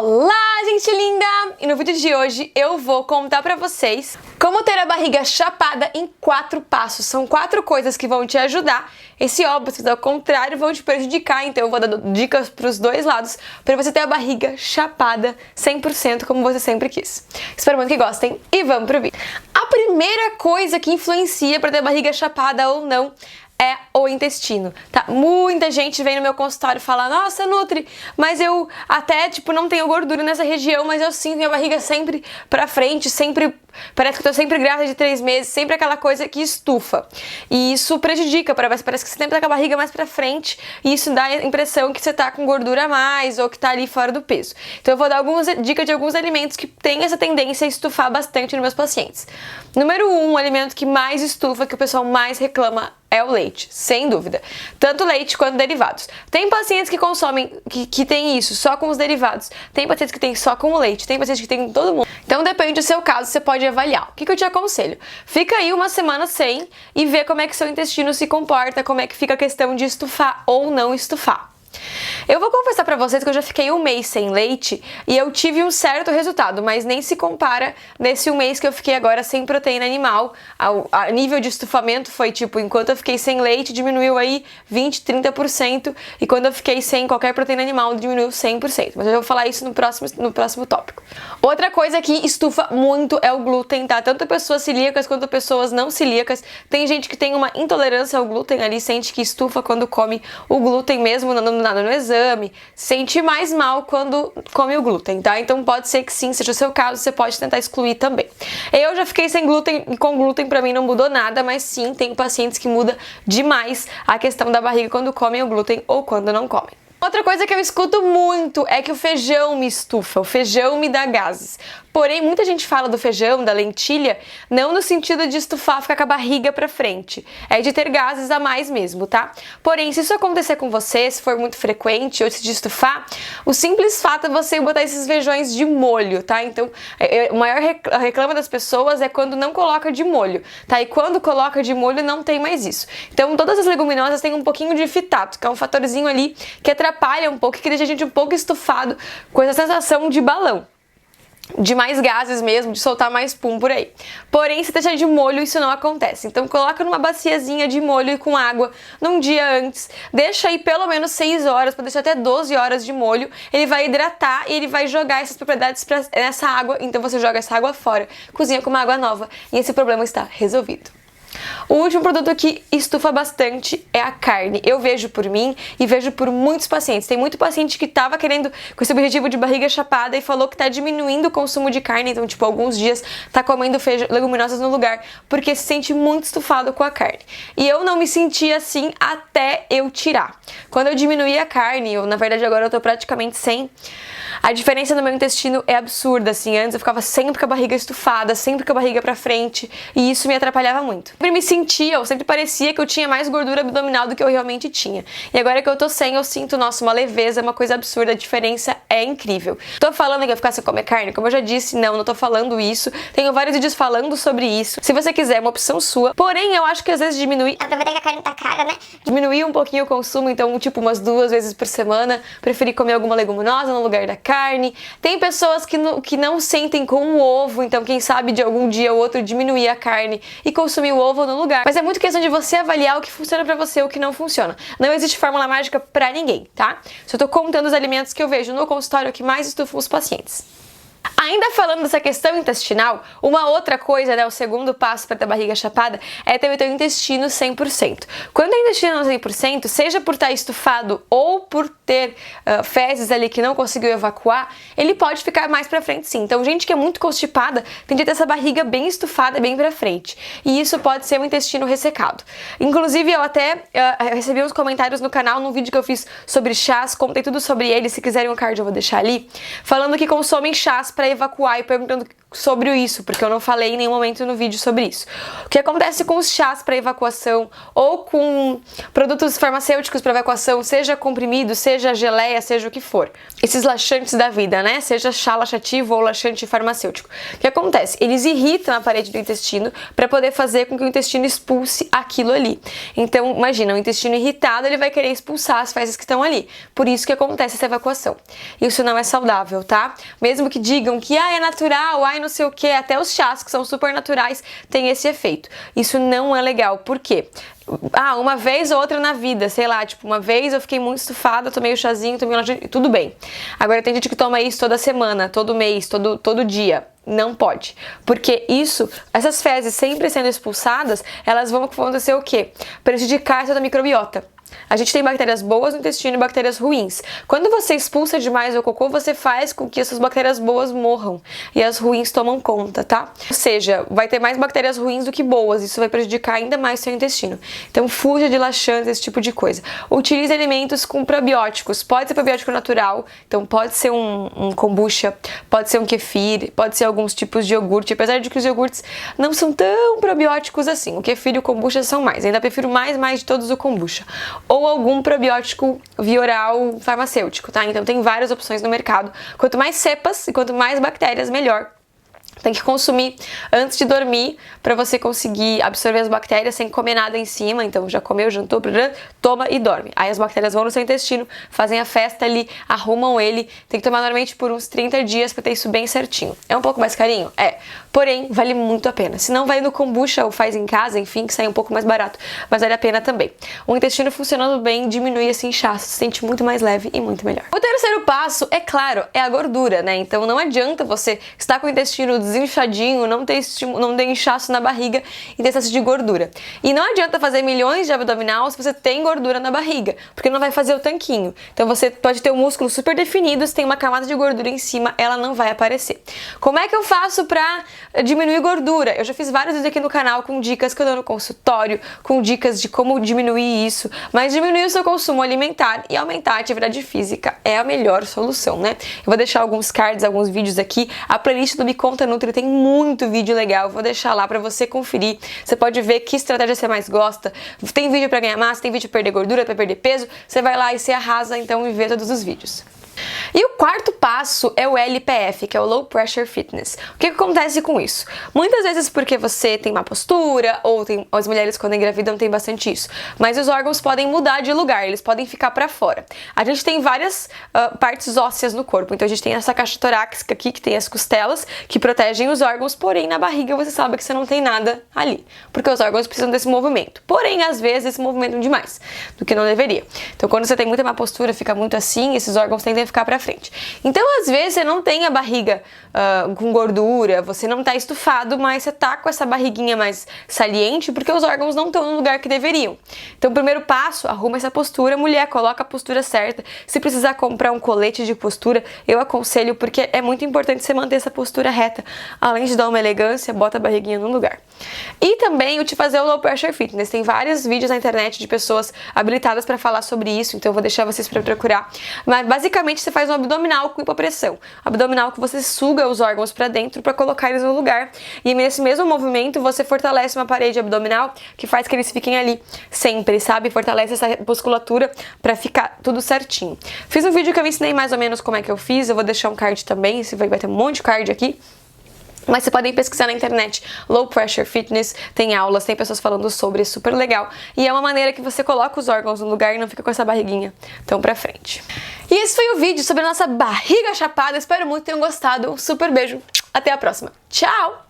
Olá, gente linda! E no vídeo de hoje eu vou contar pra vocês como ter a barriga chapada em 4 passos. São 4 coisas que vão te ajudar. Esse óbvio, se fizer ao contrário, vão te prejudicar. Então eu vou dar dicas pros dois lados pra você ter a barriga chapada 100% como você sempre quis. Espero muito que gostem e vamos pro vídeo. A primeira coisa que influencia pra ter a barriga chapada ou não é o intestino, tá? Muita gente vem no meu consultório e fala: nossa, Nutri, mas eu até, não tenho gordura nessa região, mas eu sinto minha barriga sempre pra frente, sempre, parece que eu tô sempre grávida de 3 meses, sempre aquela coisa que estufa. E isso prejudica, parece que você sempre tá com a barriga mais pra frente, e isso dá a impressão que você tá com gordura a mais, ou que tá ali fora do peso. Então eu vou dar algumas dicas de alguns alimentos que têm essa tendência a estufar bastante nos meus pacientes. Número 1, o alimento que mais estufa, que o pessoal mais reclama, é o leite, sem dúvida. Tanto leite quanto derivados. Tem pacientes que consomem, que tem isso só com os derivados. Tem pacientes que tem só com o leite. Tem pacientes que tem com todo mundo. Então depende do seu caso, você pode avaliar. O que eu te aconselho? Fica aí uma semana sem e vê como é que seu intestino se comporta, como é que fica a questão de estufar ou não estufar. Eu vou confessar pra vocês que eu já fiquei 1 mês sem leite e eu tive um certo resultado, mas nem se compara nesse 1 mês que eu fiquei agora sem proteína animal. A nível de estufamento foi enquanto eu fiquei sem leite, diminuiu aí 20, 30%, e quando eu fiquei sem qualquer proteína animal, diminuiu 100%. Mas eu vou falar isso no próximo tópico. Outra coisa que estufa muito é o glúten, tá? Tanto pessoas celíacas quanto pessoas não celíacas. Tem gente que tem uma intolerância ao glúten ali, sente que estufa quando come o glúten mesmo, nada no exame, sente mais mal quando come o glúten, tá? Então pode ser que sim, seja o seu caso, você pode tentar excluir também. Eu já fiquei sem glúten e com glúten pra mim não mudou nada, mas sim, tem pacientes que muda demais a questão da barriga quando comem o glúten ou quando não comem. Outra coisa que eu escuto muito é que o feijão me estufa, o feijão me dá gases. Porém, muita gente fala do feijão, da lentilha, não no sentido de estufar, ficar com a barriga pra frente. É de ter gases a mais mesmo, tá? Porém, se isso acontecer com você, se for muito frequente ou se de estufar, o simples fato é você botar esses feijões de molho, tá? Então, o maior reclama das pessoas é quando não coloca de molho, tá? E quando coloca de molho, não tem mais isso. Então, todas as leguminosas têm um pouquinho de fitato, que é um fatorzinho ali que atrapalha um pouco, que deixa a gente um pouco estufado com essa sensação de balão, de mais gases mesmo, de soltar mais pum por aí. Porém, se deixar de molho, isso não acontece. Então coloca numa baciazinha de molho e com água num dia antes, deixa aí pelo menos 6 horas, para deixar até 12 horas de molho. Ele vai hidratar e ele vai jogar essas propriedades nessa água, então você joga essa água fora, cozinha com uma água nova e esse problema está resolvido. O último produto que estufa bastante é a carne. Eu vejo por mim e vejo por muitos pacientes. Tem muito paciente que estava querendo com esse objetivo de barriga chapada e falou que está diminuindo o consumo de carne. Então, alguns dias está comendo leguminosas no lugar porque se sente muito estufado com a carne. E eu não me senti assim até eu tirar. Quando eu diminuí a carne, na verdade agora eu tô praticamente sem, a diferença no meu intestino é absurda, assim. Antes eu ficava sempre com a barriga estufada, sempre com a barriga pra frente, e isso me atrapalhava muito. Eu sempre me sentia, sempre parecia que eu tinha mais gordura abdominal do que eu realmente tinha. E agora que eu tô sem, eu sinto, nossa, uma leveza, uma coisa absurda, a diferença é incrível. Tô falando que eu ficar sem comer carne? Como eu já disse, não tô falando isso. Tenho vários vídeos falando sobre isso. Se você quiser, é uma opção sua. Porém, eu acho que às vezes diminuir... Aproveitar que a carne tá cara, né? Diminuir um pouquinho o consumo, então, umas 2 vezes por semana, preferir comer alguma leguminosa no lugar da carne. Tem pessoas que não sentem com o ovo, então quem sabe de algum dia ou outro diminuir a carne e consumir o ovo no lugar. Mas é muito questão de você avaliar o que funciona pra você e o que não funciona. Não existe fórmula mágica pra ninguém, tá? Só tô contando os alimentos que eu vejo no consultório que mais estufam os pacientes. Ainda falando dessa questão intestinal, uma outra coisa, o segundo passo para ter a barriga chapada é ter o teu intestino 100%. Quando o intestino 100%, seja por estar estufado ou por ter fezes ali que não conseguiu evacuar, ele pode ficar mais pra frente sim. Então, gente que é muito constipada tende a ter essa barriga bem estufada, bem pra frente. E isso pode ser um intestino ressecado. Inclusive, eu até recebi uns comentários no canal, num vídeo que eu fiz sobre chás, contei tudo sobre ele, se quiserem um card eu vou deixar ali, falando que consomem chás para evacuar e perguntando sobre isso, porque eu não falei em nenhum momento no vídeo sobre isso. O que acontece com os chás para evacuação ou com produtos farmacêuticos para evacuação, seja comprimido, seja geleia, seja o que for. Esses laxantes da vida, né? Seja chá laxativo ou laxante farmacêutico. O que acontece? Eles irritam a parede do intestino para poder fazer com que o intestino expulse aquilo ali. Então, imagina, o intestino irritado, ele vai querer expulsar as fezes que estão ali. Por isso que acontece essa evacuação. Isso não é saudável, tá? Mesmo que digam que é natural, não sei o que, até os chás que são super naturais têm esse efeito. Isso não é legal. Por quê? Uma vez ou outra na vida, sei lá, tipo, uma vez eu fiquei muito estufada, tomei o chazinho, tomei tudo bem. Agora tem gente que toma isso toda semana, todo mês, todo dia. Não pode. Porque essas fezes sempre sendo expulsadas, elas vão acontecer o quê? Prejudicar toda a microbiota. A gente tem bactérias boas no intestino e bactérias ruins. Quando você expulsa demais o cocô, você faz com que essas bactérias boas morram e as ruins tomam conta, tá? Ou seja, vai ter mais bactérias ruins do que boas, isso vai prejudicar ainda mais o seu intestino. Então fuja de laxantes, esse tipo de coisa. Utilize alimentos com probióticos. Pode ser probiótico natural, então pode ser um kombucha, pode ser um kefir, pode ser alguns tipos de iogurte, apesar de que os iogurtes não são tão probióticos assim. O kefir e o kombucha são mais. Ainda prefiro mais de todos o kombucha. Ou algum probiótico via oral farmacêutico, tá? Então tem várias opções no mercado. Quanto mais cepas e quanto mais bactérias, melhor. Tem que consumir antes de dormir para você conseguir absorver as bactérias sem comer nada em cima. Então já comeu, jantou, toma e dorme. Aí as bactérias vão no seu intestino, fazem a festa ali, arrumam ele. Tem que tomar normalmente por uns 30 dias para ter isso bem certinho. É um pouco mais carinho? É. Porém, vale muito a pena. Se não, vai no kombucha ou faz em casa, enfim, que sai um pouco mais barato. Mas vale a pena também. O intestino funcionando bem diminui esse inchaço, se sente muito mais leve e muito melhor. O terceiro passo, é claro, é a gordura, né? Então não adianta você estar com o intestino desinchadinho, não ter inchaço na barriga e ter excesso de gordura. E não adianta fazer milhões de abdominal se você tem gordura na barriga, porque não vai fazer o tanquinho. Então você pode ter um músculo super definido, se tem uma camada de gordura em cima, ela não vai aparecer. Como é que eu faço pra diminuir gordura? Eu já fiz vários vídeos aqui no canal com dicas que eu dou no consultório, com dicas de como diminuir isso, mas diminuir o seu consumo alimentar e aumentar a atividade física é a melhor solução, né? Eu vou deixar alguns cards, alguns vídeos aqui, a playlist do Me Conta Nutri tem muito vídeo legal, vou deixar lá pra você conferir. Você pode ver que estratégia você mais gosta. Tem vídeo pra ganhar massa, tem vídeo pra perder gordura, pra perder peso. Você vai lá e você arrasa então e vê todos os vídeos. E o quarto passo é o LPF, que é o Low Pressure Fitness. O que acontece com isso? Muitas vezes porque você tem má postura, ou as mulheres quando engravidam tem bastante isso, mas os órgãos podem mudar de lugar, eles podem ficar pra fora. A gente tem várias partes ósseas no corpo, então a gente tem essa caixa torácica aqui, que tem as costelas, que protegem os órgãos, porém na barriga você sabe que você não tem nada ali, porque os órgãos precisam desse movimento. Porém, às vezes, esse movimento é demais, do que não deveria. Então quando você tem muita má postura, fica muito assim, esses órgãos tendem a ficar pra frente. Então, às vezes, você não tem a barriga com gordura, você não tá estufado, mas você tá com essa barriguinha mais saliente porque os órgãos não estão no lugar que deveriam. Então, o primeiro passo, arruma essa postura, mulher, coloca a postura certa. Se precisar comprar um colete de postura, eu aconselho, porque é muito importante você manter essa postura reta. Além de dar uma elegância, bota a barriguinha no lugar. E também te fazer o Low Pressure Fitness. Tem vários vídeos na internet de pessoas habilitadas para falar sobre isso, então eu vou deixar vocês para procurar. Mas, basicamente, você faz um abdominal com hipopressão. Abdominal que você suga os órgãos para dentro para colocar eles no lugar. E nesse mesmo movimento você fortalece uma parede abdominal que faz que eles fiquem ali sempre, sabe? Fortalece essa musculatura para ficar tudo certinho. Fiz um vídeo que eu ensinei mais ou menos como é que eu fiz. Eu vou deixar um card também, vai ter um monte de card aqui. Mas vocês podem pesquisar na internet, Low Pressure Fitness, tem aulas, tem pessoas falando sobre, é super legal. E é uma maneira que você coloca os órgãos no lugar e não fica com essa barriguinha tão pra frente. E esse foi o vídeo sobre a nossa barriga chapada, espero muito que tenham gostado, um super beijo, até a próxima, tchau!